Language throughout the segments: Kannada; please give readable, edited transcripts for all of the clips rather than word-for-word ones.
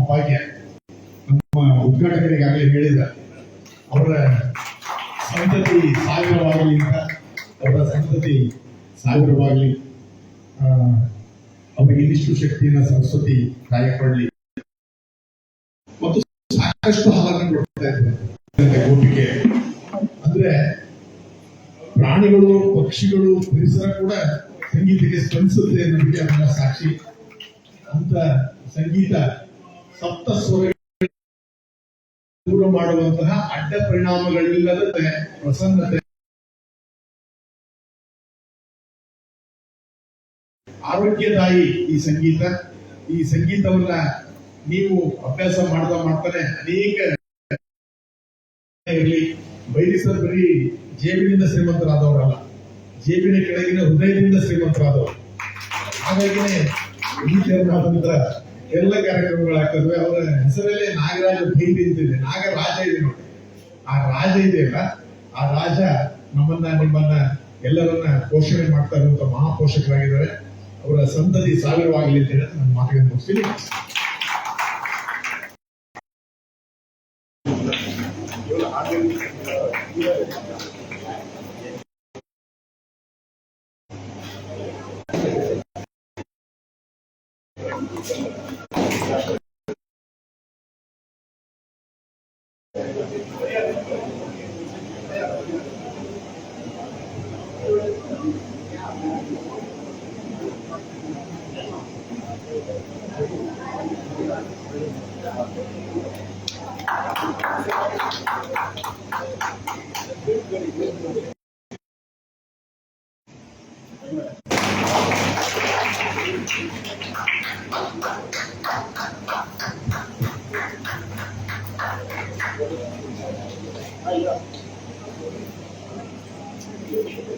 ಭಾಗ್ಯ. ನಮ್ಮ ಉದ್ಘಾಟಕರಿಗಾಗಲೇ ಹೇಳಿದ ಅವರ ಸಂತತಿ ಸಾವಿರವಾಗಲಿ ಅಂತ, ಅವರ ಸಂತತಿ ಸಾವಿರವಾಗಲಿ, ಅವರಿಗೆ ಇನ್ನಿಷ್ಟು ಶಕ್ತಿಯನ್ನು ಸರಸ್ವತಿ ತಾಯಿ ಕೊಡಲಿ ಮತ್ತು ಸಾಕಷ್ಟು ಹಾಲನ್ನು ಕೊಡ್ತಾ ಇದ್ದಾರೆ. ಗೋಪಿಕೆ ಅಂದ್ರೆ ಪ್ರಾಣಿಗಳು, ಪಕ್ಷಿಗಳು, ಪರಿಸರ ಕೂಡ ಸಂಗೀತಕ್ಕೆ ಸ್ಪಂದಿಸುತ್ತೆ ಅನ್ನೋದಕ್ಕೆ ಅದನ್ನ ಸಾಕ್ಷಿ. ಅಂತ ಸಂಗೀತ ಸಪ್ತ ಸ್ವರ ದೂರ ಮಾಡುವಂತಹ ಅಡ್ಡ ಪರಿಣಾಮಗಳಿಲ್ಲದಂತೆ ಪ್ರಸನ್ನತೆ, ಆರೋಗ್ಯದಾಯಿ ಈ ಸಂಗೀತ. ಈ ಸಂಗೀತವನ್ನ ನೀವು ಅಭ್ಯಾಸ ಮಾಡ್ತಾನೆ ಅನೇಕ ಇರಲಿ. ಬೈಲಿಸರ್ ಬರೀ ಜೇಬಿನಿಂದ ಶ್ರೀಮಂತರಾದವರಲ್ಲ, ಜೇಬಿನ ಕೆಳಗಿನ ಹೃದಯದಿಂದ ಶ್ರೀಮಂತರಾದವರು. ಹಾಗಾಗಿನೇ ಎಲ್ಲ ಕಾರ್ಯಕ್ರಮಗಳಾಗ್ತವೆ. ಅವರ ಹೆಸರಲ್ಲೇ ನಾಗರಾಜ ಭೈರಿ ಅಂತಿದೆ, ನಾಗರಾಜ ಇದೆ ನೋಡಿ. ಆ ರಾಜ ಇದೆಯಲ್ಲ, ಆ ರಾಜ ನಿಮ್ಮನ್ನ ಎಲ್ಲರನ್ನ ಪೋಷಣೆ ಮಾಡ್ತಾ ಇರುವಂತ ಮಹಾಪೋಷಕರಾಗಿದ್ದಾರೆ. ಅವರ ಸಂತತಿ ಸಾವಿರವಾಗಲಿ ಅಂತ ಹೇಳಿ ನನ್ನ ಮಾತುಗಳನ್ನು ಮುಗಿಸ್ತೀನಿ.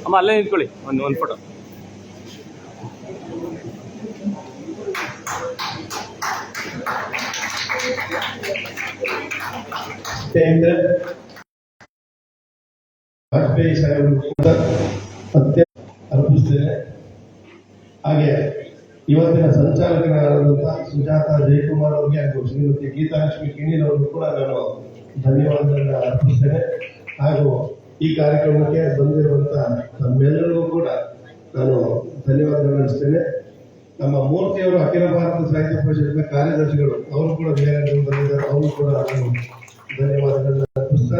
ಅಮ್ಮ ಅಲ್ಲೇ ನಿಂತ್ಕೊಳ್ಳಿ, ಒಂದು ಫೋಟೋ. ವಾಜಪೇಯಿ ಸಾಹೇಬರು ಅರ್ಪಿಸ್ತೇನೆ. ಹಾಗೆ ಇವತ್ತಿನ ಸಂಚಾಲಕರಾದಂತಹ ಸುಜಾತ ಜಯಕುಮಾರ್ ಅವರಿಗೆ ಹಾಗೂ ಶ್ರೀಮತಿ ಗೀತಾಲಕ್ಷ್ಮಿ ಕಿಣಿರವರು ಕೂಡ ನಾನು ಧನ್ಯವಾದಗಳನ್ನ ಅರ್ಪಿಸ್ತೇನೆ. ಹಾಗೂ ಈ ಕಾರ್ಯಕ್ರಮಕ್ಕೆ ಬಂದಿರುವಂತಹ ನಮ್ಮೆಲ್ಲರಿಗೂ ಕೂಡ ನಾನು ಧನ್ಯವಾದಗಳು ನಡೆಸ್ತೇನೆ. ನಮ್ಮ ಮೂರ್ತಿಯವರು ಅಖಿಲ ಭಾರತ ಸಾಹಿತ್ಯ ಪರಿಷತ್ನ ಕಾರ್ಯದರ್ಶಿಗಳು, ಅವರು ಕೂಡ ಬಂದಿದ್ದಾರೆ, ಅವರು ಕೂಡ ನಾನು ಧನ್ಯವಾದಗಳನ್ನ ಅರ್ಪಿಸ್ತಾ,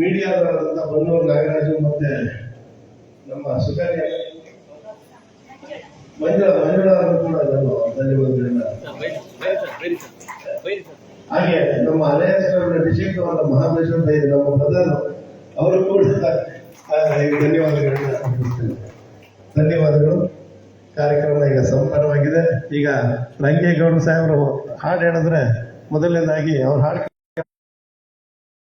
ಮೀಡಿಯಾದವರಾದಂತಹ ಬನ್ನೂರು ನಾಗರಾಜು ಮತ್ತೆ ನಮ್ಮ ಸುಕನ್ಯಾ ಮಂಜುಳಾರನ್ನು ಕೂಡ ನಾನು ಧನ್ಯವಾದಗಳನ್ನ, ಹಾಗೆ ನಮ್ಮ ಅಲಯನ್ಸ್ ನಿಷೇಧವಾದ ಮಹಾಬಲೇಶ್ವರ ನಮ್ಮ ಬ್ರದರ್ ಅವರು ಕೂಡ ಧನ್ಯವಾದಗಳನ್ನ ಅರ್ಪಿಸ್ತೇನೆ. ಧನ್ಯವಾದಗಳು. ಕಾರ್ಯಕ್ರಮ ಈಗ ಸಂಪನ್ನವಾಗಿದೆ. ಈಗ ರಂಗೇಗೌಡ ಸಾಹೇಬರು ಹಾಡು ಹೇಳಿದ್ರೆ ಮೊದಲನೇದಾಗಿ ಅವ್ರ ಹಾಡು